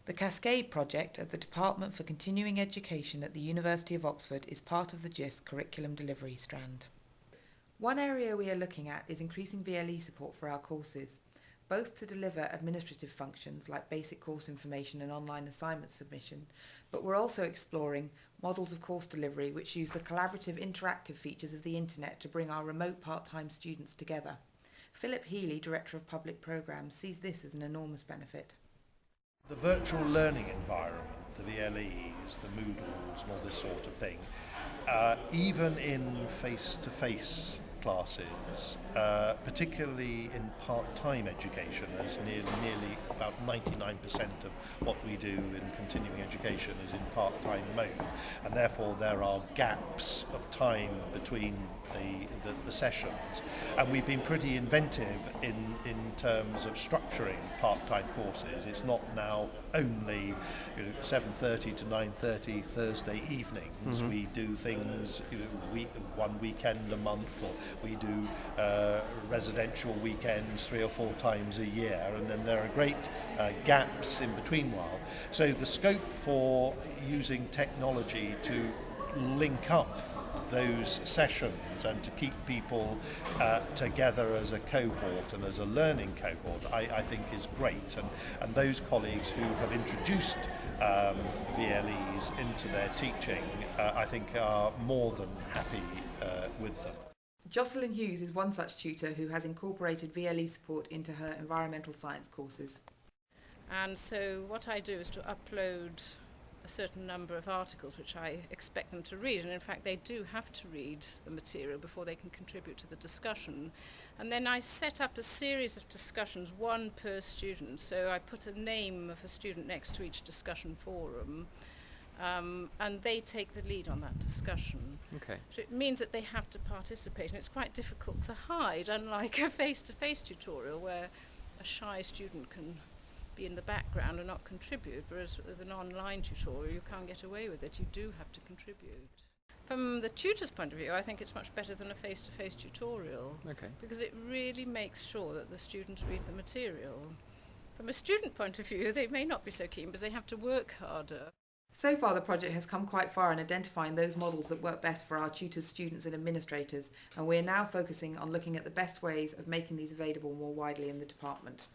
The Cascade Project at the Department for Continuing Education at the University of Oxford is part of the GIST curriculum delivery strand. One area we are looking at is increasing VLE support for our courses, both to deliver administrative functions like basic course information and online assignment submission, but we're also exploring models of course delivery which use the collaborative interactive features of the internet to bring our remote part-time students together. Philip Healy, Director of Public Programmes, sees this as an enormous benefit. The virtual learning environment, the VLEs, the Moodles and all this sort of thing, even in face-to-face classes, particularly in part-time education, as nearly about 99% of what we do in continuing education is in part-time mode, and therefore there are gaps of time between the sessions, and we've been pretty inventive in terms of structuring part-time courses. It's not now only 7:30 to 9:30 Thursday evenings. We do things one weekend a month, or we do residential weekends 3 or 4 times a year, and then there are great gaps in between while. So the scope for using technology to link up those sessions and to keep people together as a cohort and as a learning cohort, I think is great, and those colleagues who have introduced VLEs into their teaching I think are more than happy with them. Jocelyn Hughes is one such tutor who has incorporated VLE support into her environmental science courses. And so what I do is to upload a certain number of articles which I expect them to read, and in fact they do have to read the material before they can contribute to the discussion. And then I set up a series of discussions, one per student, so I put a name of a student next to each discussion forum, and they take the lead on that discussion. Okay. So it means that they have to participate, and it's quite difficult to hide, unlike a face-to-face tutorial where a shy student can be in the background and not contribute, whereas with an online tutorial you can't get away with it, you do have to contribute. From the tutor's point of view, I think it's much better than a face-to-face tutorial, Okay. because it really makes sure that the students read the material. From a student point of view, they may not be so keen because they have to work harder. So far, the project has come quite far in identifying those models that work best for our tutors, students and administrators, and we're now focusing on looking at the best ways of making these available more widely in the department.